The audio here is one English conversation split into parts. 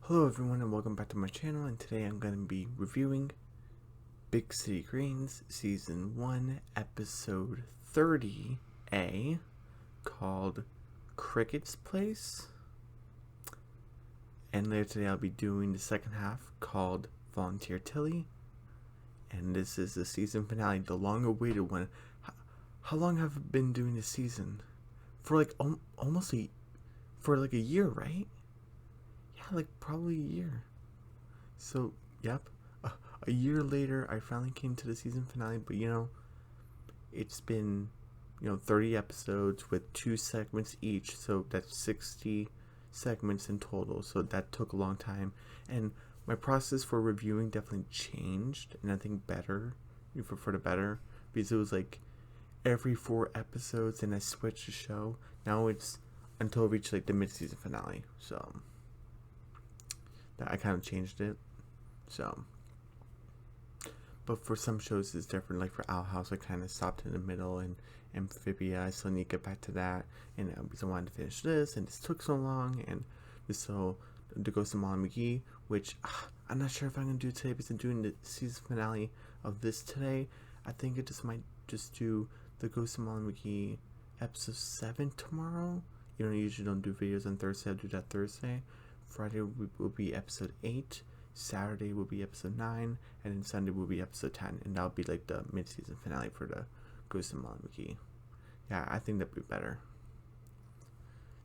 Hello everyone and welcome back to my channel, and today I'm going to be reviewing Big City Greens Season 1 Episode 30A called Cricket's Place. And later today I'll be doing the second half called Volunteer Tilly. And this is the season finale, the long awaited one. How long have I been doing this season? For like almost a year, right? Yeah, like probably a year. So, yep. A year later, I finally came to the season finale, but it's been, 30 episodes with 2 segments each, so that's 60 segments in total, so that took a long time. And my process for reviewing definitely changed, and I think better, for the better, because it was like every 4 episodes, and I switched the show. Now it's until I reach like the mid-season finale, so that I kind of changed it. So, but for some shows it's different. Like for Owl House, I kind of stopped in the middle, and Amphibia, I still need to get back to that. And because I wanted to finish this, and this took so long, and so the Ghost of Molly McGee, which I'm not sure if I'm gonna do today because I'm doing the season finale of this today. I think it just might just do the Ghost of Molly McGee episode 7 tomorrow. I usually don't do videos on Thursday. I'll do that Thursday. Friday will be episode 8, Saturday will be episode 9, and then Sunday will be episode 10, and that'll be like the mid-season finale for the Ghost of Molly McGee. Yeah, I think that'd be better,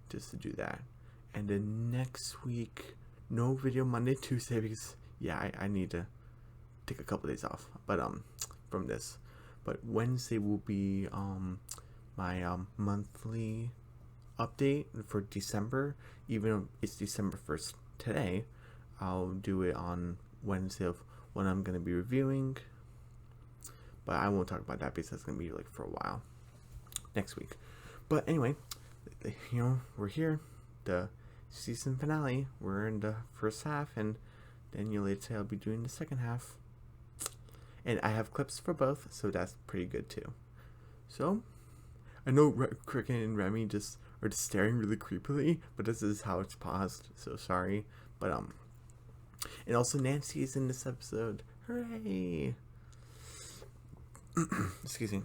just to do that. And then next week, no video Monday, Tuesday, because I need to take a couple days off, but from this. But Wednesday will be my monthly update for December. Even though it's December 1st today, I'll do it on Wednesday of when I'm going to be reviewing, but I won't talk about that because that's going to be like for a while next week. But anyway, we're here, the season finale, we're in the first half, and then later say I'll be doing the second half, and I have clips for both, so that's pretty good too. So I know Cricket and Remy just are just staring really creepily, but this is how it's paused, so sorry. But and also Nancy is in this episode. Hooray! Excuse me.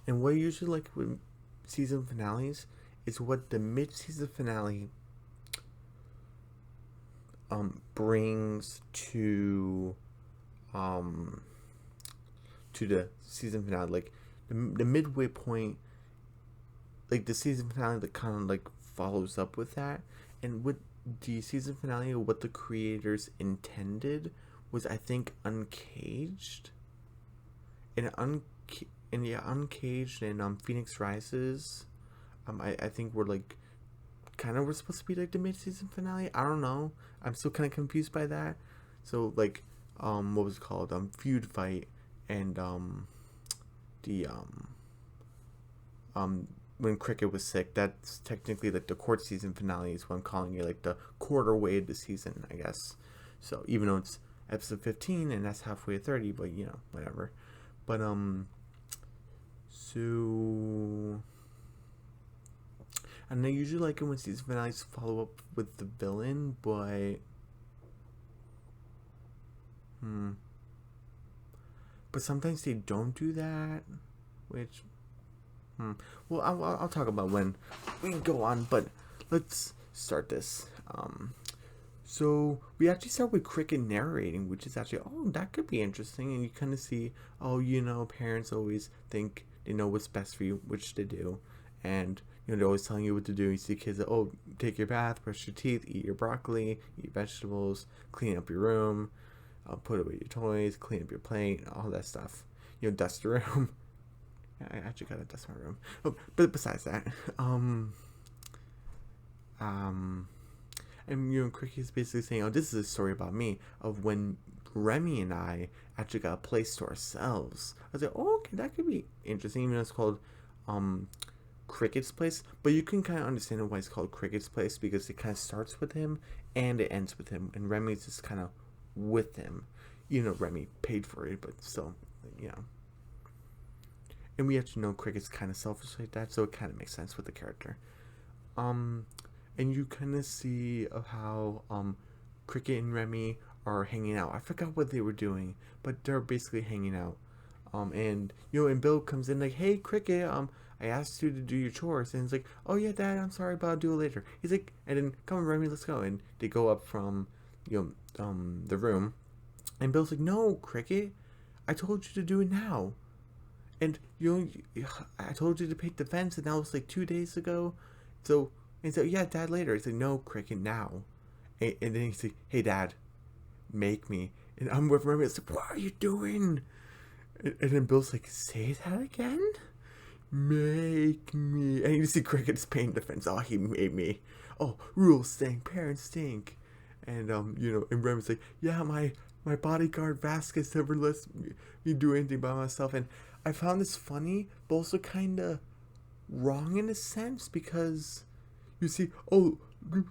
And what I usually like with season finales is what the mid-season finale brings to the season finale, like the midway point. Like the season finale that kind of like follows up with that. And with the season finale, what the creators intended was, I think, Uncaged. And Uncaged and Phoenix Rises, I think we're like we're supposed to be like the mid-season finale. I don't know, I'm still kind of confused by that. So like what was it called, Feud Fight, and the when Cricket was sick, that's technically like the court season finale, is what I'm calling it, like the quarter way of the season, I guess. So even though it's episode 15 and that's halfway to 30, but whatever. But so, and I usually like it when season finales follow up with the villain, but sometimes they don't do that, which well, I'll talk about when we go on, but let's start this. So we actually start with Cricket narrating, which is actually, that could be interesting, and you kind of see, parents always think they know what's best for you, which they do, and they're always telling you what to do. You see kids that, take your bath, brush your teeth, eat your broccoli, eat vegetables, clean up your room, put away your toys, clean up your plate, all that stuff. Dust the room. I actually gotta dust my room. But besides that, and Cricket is basically saying, this is a story about me, of when Remy and I actually got a place to ourselves. I was like, okay, that could be interesting, even though it's called Cricket's Place. But you can kind of understand why it's called Cricket's Place, because it kind of starts with him and it ends with him, and Remy's just kind of with him. Remy paid for it, but still, and we actually know Cricket's kind of selfish like that, so it kind of makes sense with the character. And you kind of see of how Cricket and Remy are hanging out. I forgot what they were doing, but they're basically hanging out. And and Bill comes in like, "Hey, Cricket, I asked you to do your chores," and he's like, "Oh yeah, Dad, I'm sorry, but I'll do it later." He's like, and then, "Come on, Remy, let's go." And they go up from, the room, and Bill's like, "No, Cricket, I told you to do it now." And I told you to paint the fence, and that was like 2 days ago. So yeah, Dad, later. He's like, "No, Cricket, now." And then he's like, "Hey, Dad, make me." And I'm with Remy. It's like, "What are you doing?" And then Bill's like, "Say that again." Make me. And you see Cricket's painting the fence. "Oh, he made me. Oh, rules stink, parents stink." And and Remy's like, "Yeah, my bodyguard Vasquez never lets me do anything by myself." And I found this funny, but also kind of wrong in a sense, because you see, "Oh,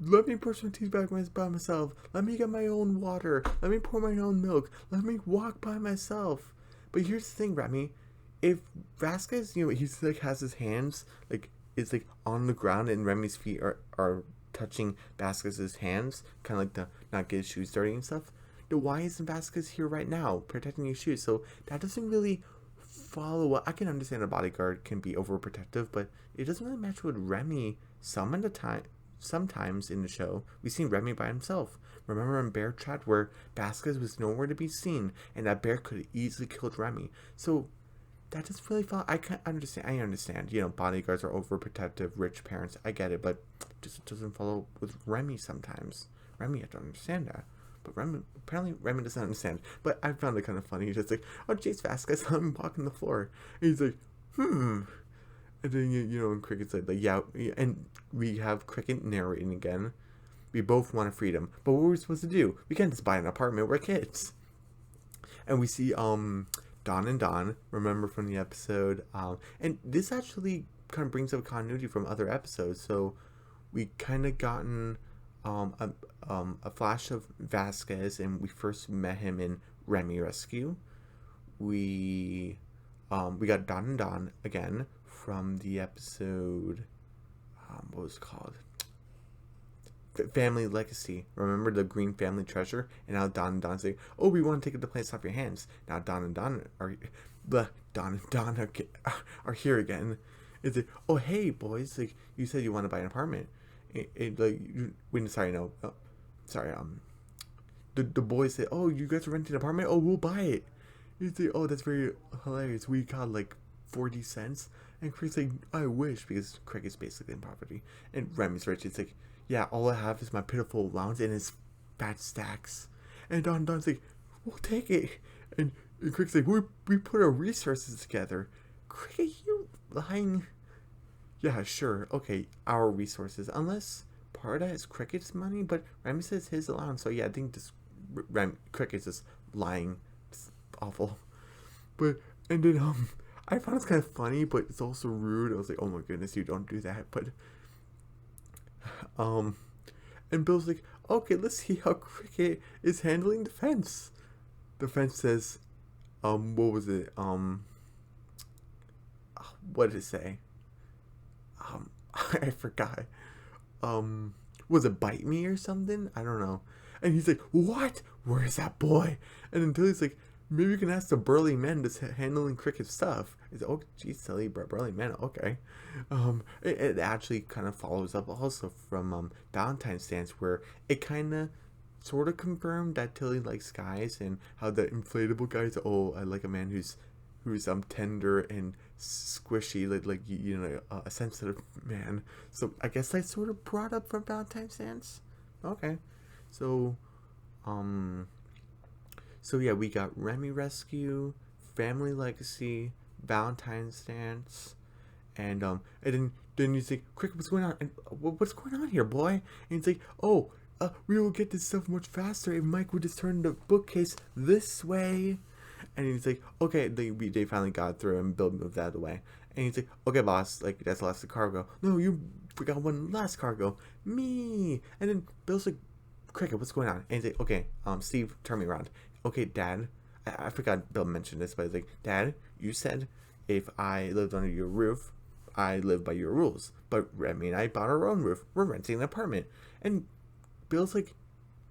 let me brush my teeth back by myself. Let me get my own water. Let me pour my own milk. Let me walk by myself." But here's the thing, Remy. If Vasquez, he's like has his hands like is like on the ground, and Remy's feet are touching Vasquez's hands, kind of like to not get his shoes dirty and stuff, then why isn't Vasquez here right now protecting his shoes? So that doesn't really follow what I can understand. A bodyguard can be overprotective, but it doesn't really match with Remy some of the time. Sometimes in the show, we've seen Remy by himself. Remember in Bear Trap, where Vasquez was nowhere to be seen, and that bear could have easily killed Remy. So that doesn't really follow. I understand. Bodyguards are overprotective, rich parents. I get it, but just doesn't follow with Remy sometimes. Remy, I don't understand that. But apparently Remy doesn't understand. But I found it kind of funny. He's just like, "Oh, Jace Vasquez, I'm walking the floor." And he's like, And then, and Cricket's like, "Yeah." And we have Cricket narrating again. "We both want freedom. But what are we supposed to do? We can't just buy an apartment. We're kids." And we see, Don and Don, remember from the episode. And this actually kind of brings up continuity from other episodes. So we kind of gotten a flash of Vasquez, and we first met him in Remy Rescue. We got Don and Don again from the episode, what was it called? Family Legacy. Remember the green family treasure? And now Don and Don say, "Oh, we want to take the place off your hands." Now Don and Don are here again. It's like, "Oh, hey boys, like you said you want to buy an apartment." The boys say, "Oh, you guys are renting an apartment? Oh, we'll buy it." You say, "Oh, that's very hilarious. We got like 40 cents." And Cricket's like, "I wish," because Cricket's basically in poverty. And Remy's rich. It's like, "Yeah, all I have is my pitiful allowance and his fat stacks." And Don's like, "We'll take it." And Cricket's like, we put our resources together." Cricket, you lying. "Yeah, sure. Okay, our resources. Unless part of that is Cricket's money, but Remy says his allowance. So yeah, I think this Cricket's just lying. It's awful. And then I found it's kind of funny, but it's also rude. I was like, "Oh my goodness, you don't do that." But and Bill's like, "Okay, let's see how Cricket is handling the fence." The fence says, what was it? What did it say? I forgot. Was it "bite me" or something? I don't know. And he's like, "What? Where's that boy?" And until he's like, "Maybe you can ask the burly men that's handling Cricket's stuff." He's like, "Oh, geez, silly burly men. Okay." It actually kind of follows up also from Valentine's Dance, where it kind of sort of confirmed that Tilly likes guys, and how the inflatable guys. "Oh, I like a man who's tender and squishy, a sensitive man." So I guess I sort of brought up from Valentine's Dance. Okay, so yeah, we got Remy Rescue, Family Legacy, Valentine's Dance, and then you say, "Cricket, what's going on? And what's going on here, boy?" And he's like, "Oh, we will get this stuff much faster if Mike would just turn the bookcase this way." And he's like, "Okay," they finally got through, and Bill moved out of the way. And he's like, "Okay, boss, like that's the last of the cargo." "No, you forgot one last cargo, me." And then Bill's like, "Cricket, what's going on?" And he's like, "Okay, Steve, turn me around." "Okay, Dad." I forgot Bill mentioned this, but he's like, "Dad, you said if I lived under your roof, I live by your rules. But Remy and I bought our own roof. We're renting an apartment." And Bill's like,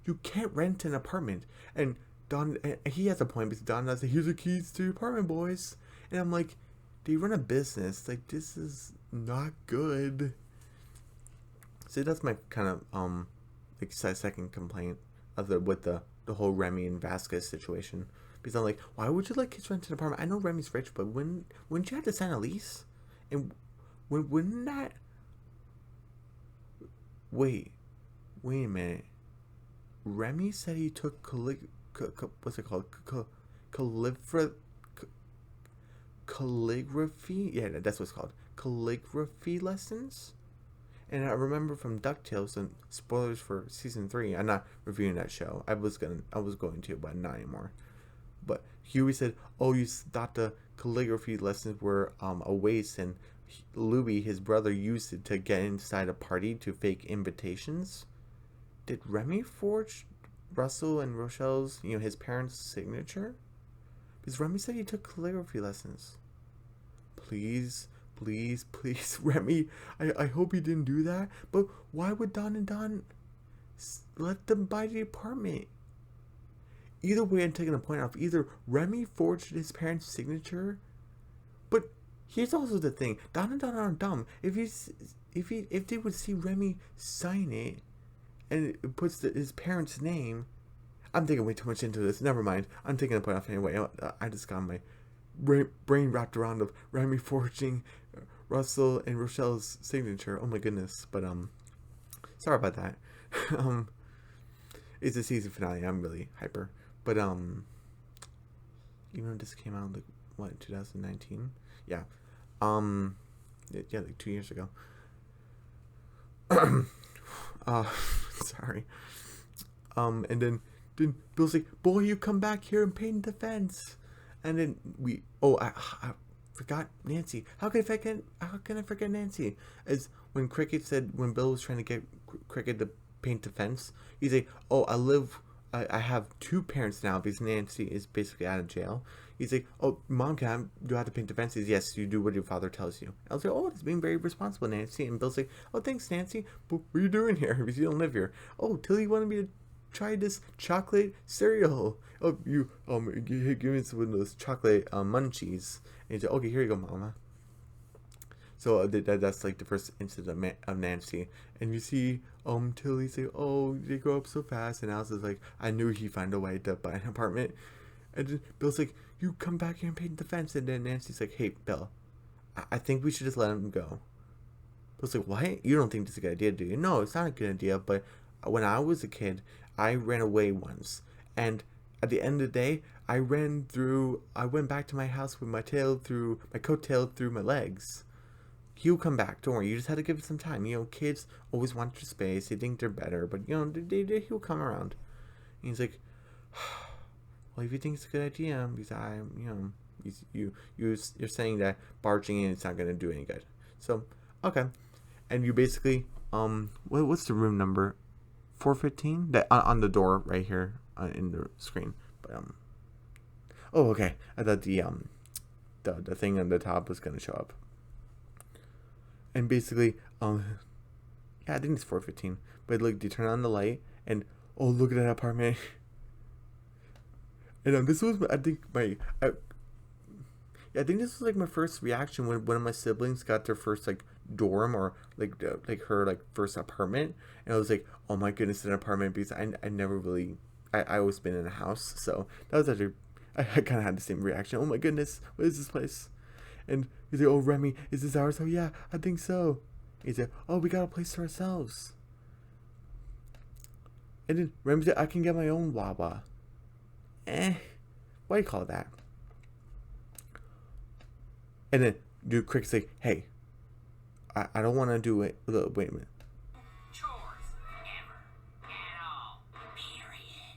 you can't rent an apartment. And Don, he has a point because Don does say, here's the keys to your apartment, boys. And I'm like, they run a business. Like, this is not good. So that's my kind of like second complaint of with the whole Remy and Vasquez situation. Because I'm like, why would you let kids rent an apartment? I know Remy's rich, but wouldn't you have to sign a lease? And wouldn't that? Wait a minute. Remy said he took what's it called? Calligraphy? Yeah, that's what it's called. Calligraphy lessons? And I remember from DuckTales, and spoilers for season 3, I'm not reviewing that show. I was going to, but not anymore. But Huey said, oh, you thought the calligraphy lessons were a waste, and Louie, his brother, used it to get inside a party to fake invitations. Did Remy forge Russell and Rochelle's, his parents' signature? Because Remy said he took calligraphy lessons. Please, Remy, I hope he didn't do that. But why would Don and Don let them buy the apartment? Either way, I'm taking a point off. Either Remy forged his parents' signature, but here's also the thing: Don and Don aren't dumb. If they would see Remy sign it, and it puts his parents' name, I'm thinking way too much into this. Never mind. I'm taking a point off anyway. I just got my brain wrapped around of Remy forging Russell and Rochelle's signature. Oh my goodness! But sorry about that. It's the season finale. I'm really hyper. But even though this came out like 2019? Yeah. Yeah, like 2 years ago. Sorry. And then Bill's like, boy, you come back here and paint the fence. And then I forgot Nancy. How can I forget Nancy? As when Bill was trying to get Cricket to paint the fence, he's like, oh, I have 2 parents now because Nancy is basically out of jail. He's like, oh, Mom, do I have to paint the fences? Yes, you do what your father tells you. I was like, oh, it's being very responsible, Nancy. And Bill's like, oh, thanks, Nancy. But what are you doing here? Because you don't live here. Oh, Tilly wanted me to try this chocolate cereal. Oh, you give me some of those chocolate munchies. And he's like, okay, here you go, Mama. So that's like the first incident of Nancy. And you see Tilly say, oh, they grow up so fast. And Alice is like, I knew he'd find a way to buy an apartment. And then Bill's like, you come back here and paint the fence. And then Nancy's like, hey, Bill, I think we should just let him go. Bill's like, what? You don't think this is a good idea, do you? No, it's not a good idea. But when I was a kid, I ran away once. And at the end of the day, I went back to my house with my coattail through my legs. He'll come back. Don't worry. You just have to give it some time. Kids always want your space. They think they're better, but he'll come around. And he's like, well, if you think it's a good idea, because you're saying that barging in is not going to do any good. So, okay. And you basically, what's the room number? 415? That on the door right here in the screen. But oh, okay. I thought the thing on the top was going to show up. And basically, yeah, I think it's 415. But look, you turn on the light, and oh, look at that apartment. And this was, I think this was like my first reaction when one of my siblings got their first like dorm or like her like first apartment, and I was like, oh my goodness, an apartment, because I never really, I always been in a house, so that was actually, I kind of had the same reaction. Oh my goodness, what is this place? And he's like, oh, Remy, is this ours? Oh, yeah, I think so. He's like, oh, we got a place to ourselves. And then Remy's like, I can get my own Wawa. What do you call that? And then Cricket's like, hey, I don't want to do it. Look, wait a minute. Chores, ever, at all, period.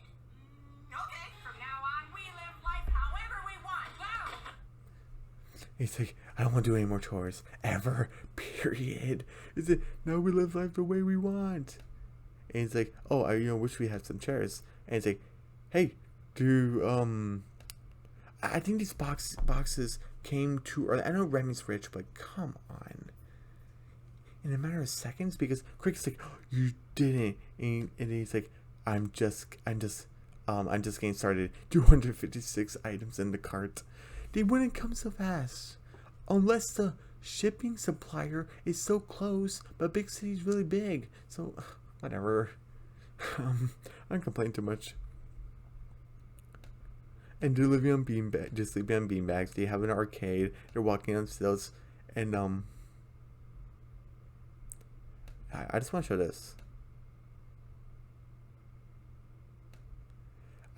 Okay, from now on, we live life however we want. Go! He's like, I don't want to do any more chores ever, period. Is it now we live life the way we want? And he's like, oh, I wish we had some chairs. And he's like, hey, I think these boxes came too early. I know Remy's rich, but come on. In a matter of seconds, because Cricket's like, oh, you didn't, and he's like, I'm just getting started. 256 items in the cart. They wouldn't come so fast. Unless the shipping supplier is so close, but big city's really big. So, whatever. I'm complaining too much. And they're living on just sleeping on beanbags. They have an arcade. They're walking on stilts. And, I just want to show this.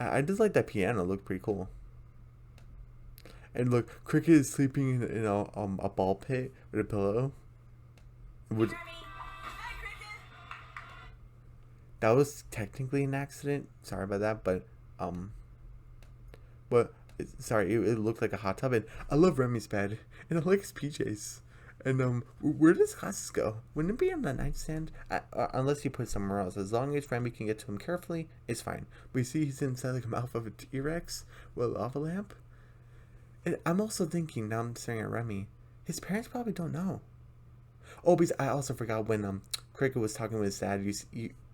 I just like that piano. It looked pretty cool. And look, Cricket is sleeping in a ball pit with a pillow. Which, that was technically an accident. Sorry about that, but sorry, it looked like a hot tub. And I love Remy's bed, and I like his PJs. And where does glasses go? Wouldn't it be on the nightstand? Unless you put it somewhere else. As long as Remy can get to him carefully, it's fine. We see he's inside like a mouth of a T-Rex with a lava lamp. And I'm also thinking, now I'm staring at Remy, his parents probably don't know. Oh, because I also forgot when Cricket was talking with his dad.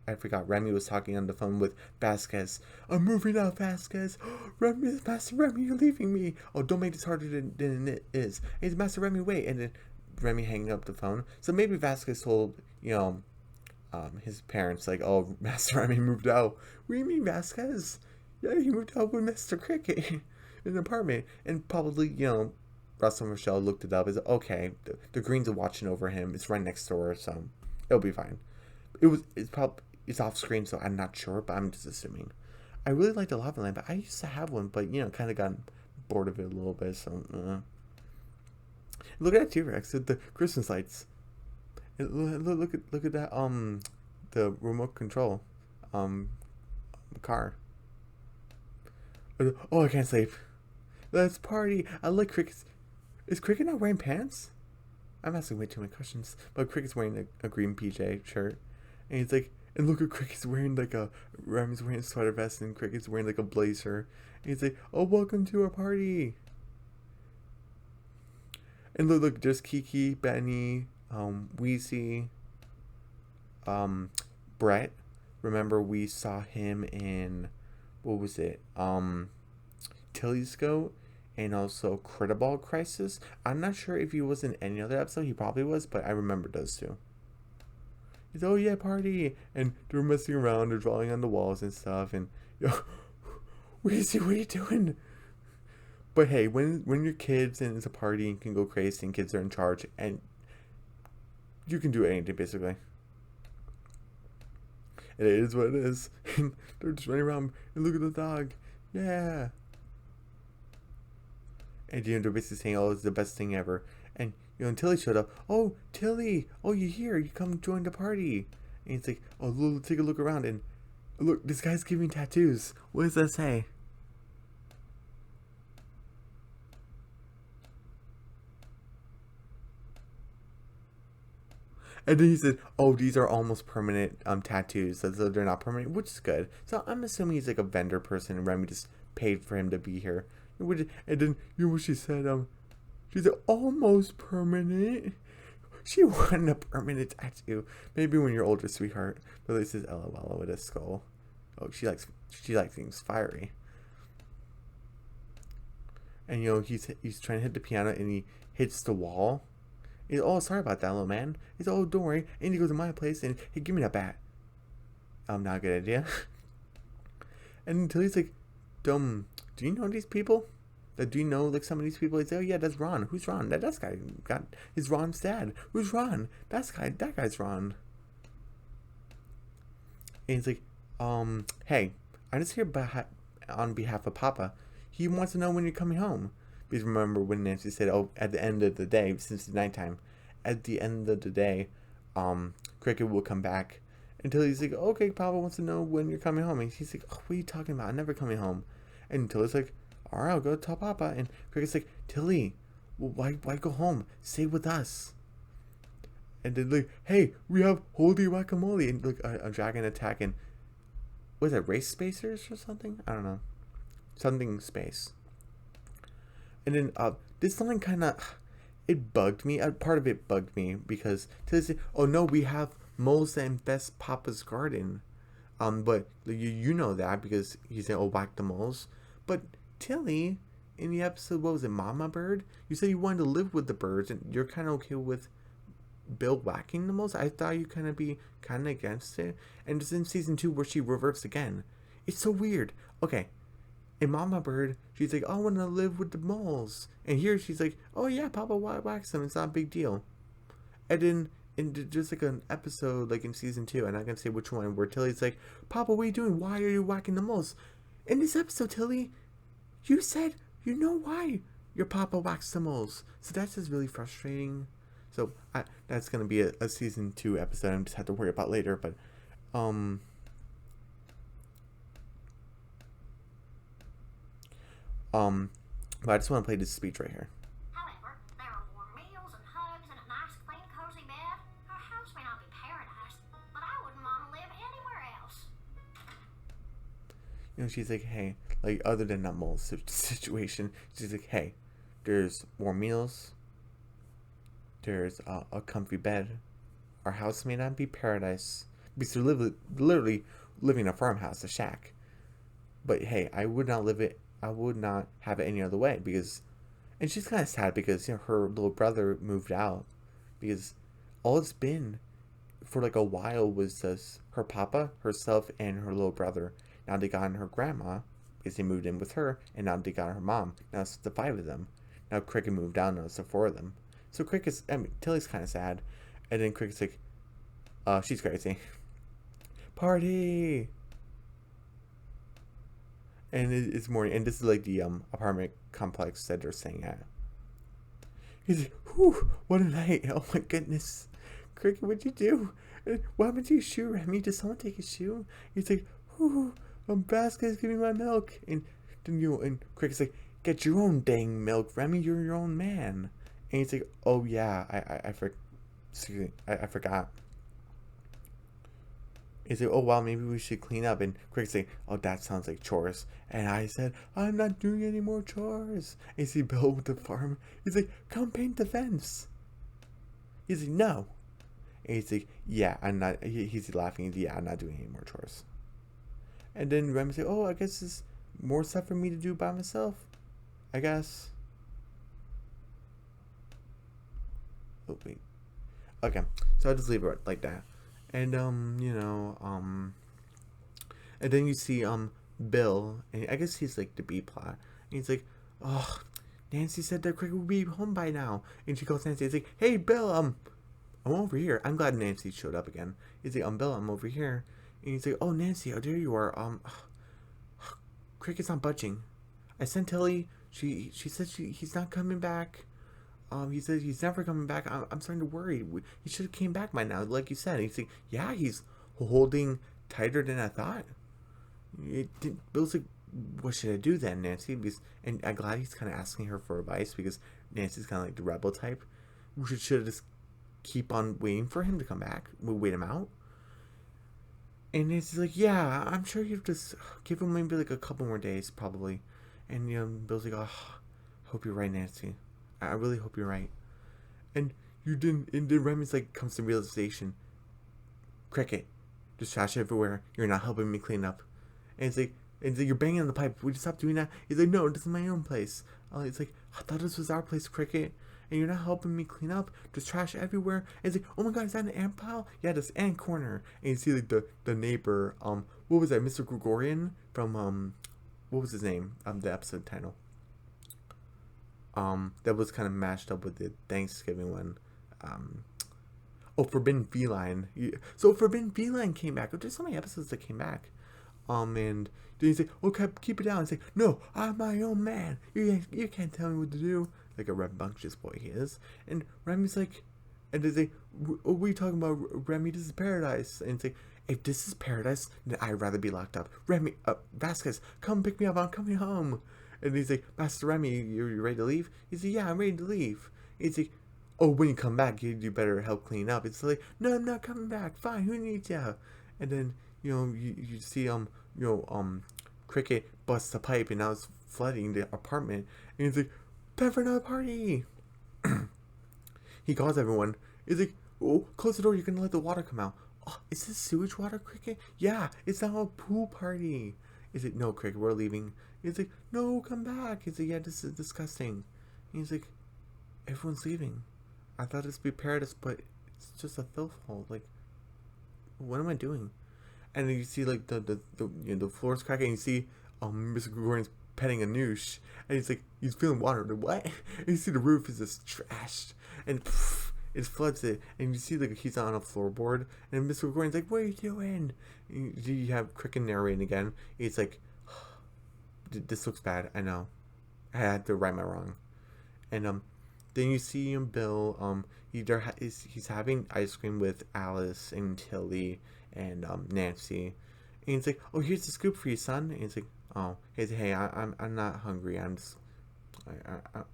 I forgot Remy was talking on the phone with Vasquez. I'm moving out, Vasquez. Remy, Master Remy, you're leaving me. Oh, don't make this harder than it is. It's Master Remy, wait. And then Remy hanging up the phone. So maybe Vasquez told, his parents, like, oh, Master Remy moved out. What do you mean, Vasquez? Yeah, he moved out with Mr. Cricket in an apartment. And probably, Russell and Rochelle looked it up. Is okay, the Greens are watching over him. It's right next door, so it'll be fine. It's off screen, so I'm not sure, but I'm just assuming. I really like the lava lamp. I used to have one, but kind of got bored of it a little bit. So look at that T-Rex with the Christmas lights. And look at that the remote control car. Oh, I can't sleep. Let's party. I like Cricket. Is Cricket not wearing pants? I'm asking way too many questions. But Cricket's wearing a green PJ shirt, and he's like, and look at Cricket's wearing like Remy's wearing a sweater vest, and Cricket's wearing like a blazer. And he's like, oh, welcome to our party. And look, there's Kiki, Benny, Weezy, Brett. Remember we saw him in, what was it? Tilly's Goat, and also Critaball Crisis. I'm not sure if he was in any other episode. He probably was, but I remember those two. He's, oh yeah, party, and they're messing around, they're drawing on the walls and stuff, and Weezy, what are you doing? But hey, when you're kids and it's a party and can go crazy and kids are in charge, and you can do anything basically. It is what it is. And they're just running around and look at the dog. Yeah. And they're basically saying, oh, it's the best thing ever. And and Tilly showed up. Oh, Tilly, oh, you're here. You come join the party. And it's like, oh, take a look around. And look, this guy's giving tattoos. What does that say? And then he said, oh, these are almost permanent tattoos. So they're not permanent, which is good. So I'm assuming he's like a vendor person and Remy just paid for him to be here. And then, what she said? She said, almost permanent. She wanted a permanent tattoo. Maybe when you're older, sweetheart. But this is LOL with a skull. Oh, she likes things fiery. And he's trying to hit the piano and he hits the wall. He's, oh, sorry about that, little man. He's, oh, don't worry. And he goes to my place and he give me that bat. Not a good idea. And until he's like, do you know these people? Do you know like some of these people? He's like, oh yeah, that's Ron. Who's Ron? That guy is Ron's dad. Who's Ron? That guy's Ron. And he's like, hey, I'm just here on behalf of Papa. He wants to know when you're coming home. Because remember when Nancy said, oh, at the end of the day, since it's nighttime, at the end of the day, Cricket will come back. Until he's like, okay, Papa wants to know when you're coming home. And he's like, oh, what are you talking about? I'm never coming home. And until it's like, all right, I'll go tell Papa. And Cricket's like, Tilly, well, why go home? Stay with us. And then like, hey, we have holy guacamole. And look, a dragon attacking. Was it race spacers or something? I don't know. Something space. And then this line kind of, it bugged me. Part of it bugged me because Tilly said, oh no, we have most and best Papa's garden. But you know that because he said, "Oh, whack the moles." But Tilly, in the episode, what was it, Mama Bird? You said you wanted to live with the birds, and you're kind of okay with Bill whacking the moles. I thought you kind of be kind of against it. And it's in season 2 where she reverts again. It's so weird. Okay, in Mama Bird, she's like, "Oh, I want to live with the moles," and here she's like, "Oh yeah, Papa whacks them. It's not a big deal." And then just like an episode like in season 2, I'm not gonna say which one, where Tilly's like, "Papa, what are you doing? Why are you whacking the moles?" In this episode, Tilly, you said you know why your Papa whacks the moles. So that's just really frustrating. So that's gonna be a season 2 episode. I just have to worry about later. But but I just want to play this speech right here. However, there are warm meals and hugs and a nice, clean, cozy bed. Our house may not be paradise, but I wouldn't want to live anywhere else. You know, she's like, "Hey, like other than that mole situation, she's like, hey, there's warm meals. There's a comfy bed. Our house may not be paradise because they're literally living in a farmhouse, a shack. But hey, I would not live it. I would not have it any other way because." And she's kind of sad because her little brother moved out because all it's been for like a while was just her papa, herself, and her little brother. Now they got her grandma because they moved in with her, and now they got her mom. Now it's the 5 of them. Now Cricket moved down, now it's the 4 of them. So Tilly's kind of sad, and then Cricket's like, she's crazy. Party! And it's morning, and this is like the apartment complex that they're staying at. He's like, whew, what a night. Oh my goodness. Cricket, what'd you do? What happened to your shoe, Remy? Did someone take his shoe? He's like, whew, Vasquez, give me my milk. And then and Cricket's like, get your own dang milk, Remy, you're your own man. And he's like, oh yeah, I forgot. He's like, oh wow, maybe we should clean up. And Cricket's like, oh, that sounds like chores. And I said, I'm not doing any more chores. And you see Bill with the farm. He's like, come paint the fence. He's like, no. And he's like, yeah, I'm not. He's laughing. He's like, yeah, I'm not doing any more chores. And then Remy's like, oh, I guess there's more stuff for me to do by myself. I guess. Oh wait. Okay, so I'll just leave it like that. And and then you see Bill, and I guess he's like the B plot. And he's like, oh, Nancy said that Cricket will be home by now. And she calls Nancy. He's like, hey Bill, I'm over here. I'm glad Nancy showed up again. He's like, Bill, I'm over here. And he's like, oh Nancy, oh there you are. Cricket's not budging. I sent Tilly. She said he's not coming back. He said he's never coming back. I'm starting to worry. He should have came back by now, like you said. And he's like, yeah, he's holding tighter than I thought. Bill's like, what should I do then, Nancy? And I'm glad he's kind of asking her for advice because Nancy's kind of like the rebel type. We should just keep on waiting for him to come back. We'll wait him out. And Nancy's like, yeah, I'm sure you have to give him maybe like a couple more days, probably. And Bill's like, oh, hope you're right, Nancy. I really hope you're right. And you didn't. And then Remy's like comes to realization. Cricket, there's trash everywhere. You're not helping me clean up. And it's like, you're banging on the pipe. Would you stop doing that? He's like, no, this is my own place. It's like, I thought this was our place, Cricket. And you're not helping me clean up. There's trash everywhere. And it's like, oh my god, is that an ant pile? Yeah, this ant corner. And you see like the neighbor. What was that? Mr. Gregorian from what was his name? The episode title. That was kind of mashed up with the Thanksgiving one. Forbidden Feline. So Forbidden Feline came back. There's so many episodes that came back. And then he's like, okay, keep it down. He's like, no, I'm my own man. You can't tell me what to do. Like a rambunctious boy he is. And Remy's like, and they say, what are you talking about, Remy? This is paradise. And it's like, if this is paradise, then I'd rather be locked up. Remy, Vasquez, come pick me up. I'm coming home. And he's like, Master Remy, you ready to leave? He's like, yeah, I'm ready to leave. He's like, oh, when you come back, you better help clean up. It's like, no, I'm not coming back. Fine, who needs you? And then, you see, Cricket busts the pipe, and now it's flooding the apartment. And he's like, time for another party. He calls everyone. He's like, oh, close the door. You're going to let the water come out. Oh, is this sewage water, Cricket? Yeah, it's now a pool party. Is it, no, Cricket, we're leaving. He's like, no, come back. He's like, yeah, this is disgusting. And he's like, everyone's leaving. I thought it's be paradise, but it's just a filth hole. Like, what am I doing? And then you see like the floor's cracking. And you see Mr. Gregorian's petting a noosh, and he's like, he's feeling water. Like, what? And you see the roof is just trashed, and poof, it floods it. And you see like he's on a floorboard, and Mr. Gregorian's like, what are you doing? And you have Cricket narrating again. He's like, this looks bad. I know. I had to right my wrong. And then you see him, Bill. He's having ice cream with Alice and Tilly and Nancy. And he's like, "Oh, here's the scoop for you, son." And he's like, "Oh, hey, I'm not hungry. I'm just,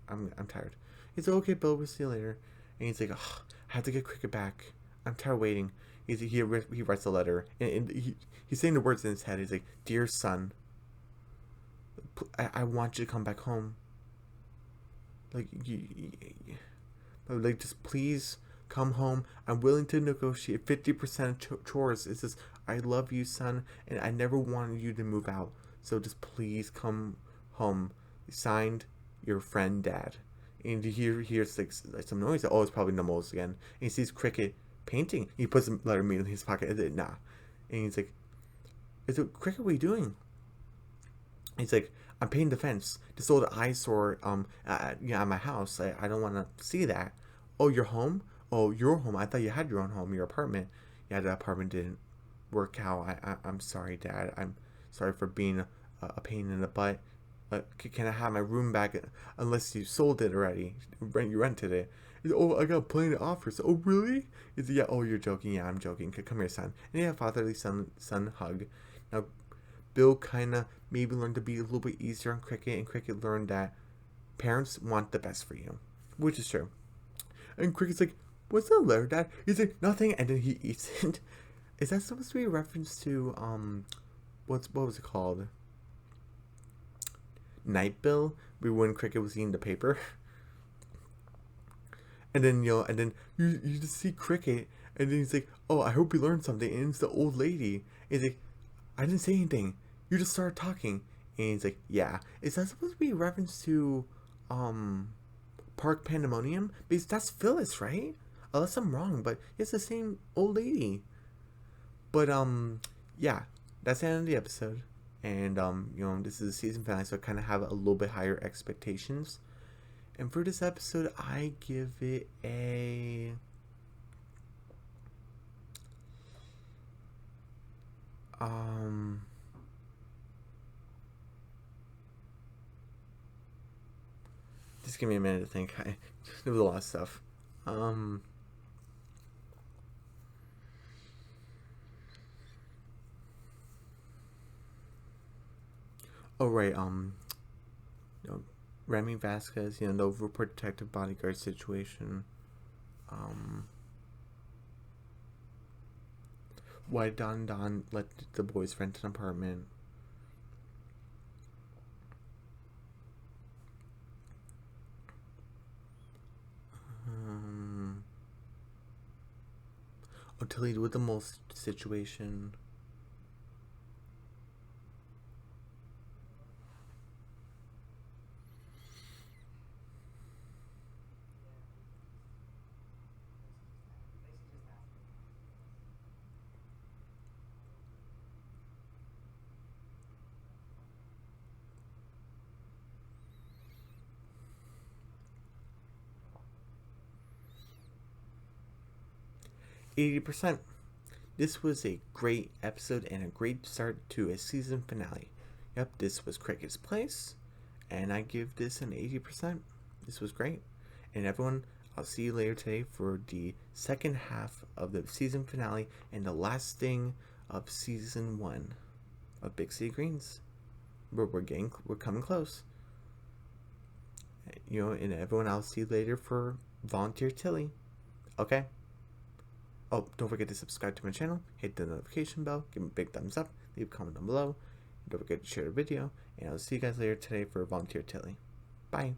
I'm tired." He's like, "Okay, Bill, we'll see you later." And he's like, oh, "I have to get Cricket back. I'm tired of waiting." He writes a letter, and he's saying the words in his head. He's like, "Dear son, I want you to come back home. Like like just please come home. I'm willing to negotiate 50% chores. It's just I love you, son, and I never wanted you to move out. So just please come home. Signed, your friend, Dad." And he hears like some noise. Oh, it's probably Numos again. And he sees Cricket painting. He puts the letter in his pocket. Is it nah? And he's like, "Is it Cricket? What are you doing?" He's like, "I'm painting the fence. This old eyesore at my house. I don't want to see that." "Oh, you're home? Oh, you're home. I thought you had your own home, your apartment." "Yeah, the apartment didn't work out. I'm sorry, Dad. I'm sorry for being a pain in the butt. Can I have my room back unless you sold it already? You rented it." He's, "Oh, I got plenty of offers." "Oh, really?" He's, "Yeah, oh, you're joking." "Yeah, I'm joking. Come here, son." And yeah, fatherly son hug. Now, Bill kind of maybe learned to be a little bit easier on Cricket, and Cricket learned that parents want the best for you, which is true. And Cricket's like, "What's the letter, Dad?" He's like, "Nothing," and then he eats it. Is that supposed to be a reference to what was it called? Night Bill? When Cricket was eating the paper. And then you just see Cricket, and then he's like, "Oh, I hope you learned something." And it's the old lady. And he's like, "I didn't say anything. You just started talking." And he's like, "Yeah." Is that supposed to be a reference to Park Pandemonium? Because that's Phyllis, right? Unless I'm wrong, but it's the same old lady. But yeah, that's the end of the episode. And this is the season finale, so I kind of have a little bit higher expectations. And for this episode, I give it a just give me a minute to think. There was a lot of stuff. Oh right, Remy Vasquez, the overprotective bodyguard situation. Why Don let the boys rent an apartment. Tilly with the most situation. %. This was a great episode and a great start to a season finale. Yep, this was Cricket's Place, and I give this an 80%. This was great. And everyone, I'll see you later today for the second half of the season finale and the last thing of season 1 of Big City Greens. We're coming close. And everyone, I'll see you later for Volunteer Tilly. Okay? Oh, don't forget to subscribe to my channel, hit the notification bell, give me a big thumbs up, leave a comment down below, don't forget to share the video, and I'll see you guys later today for Volunteer Tilly. Bye.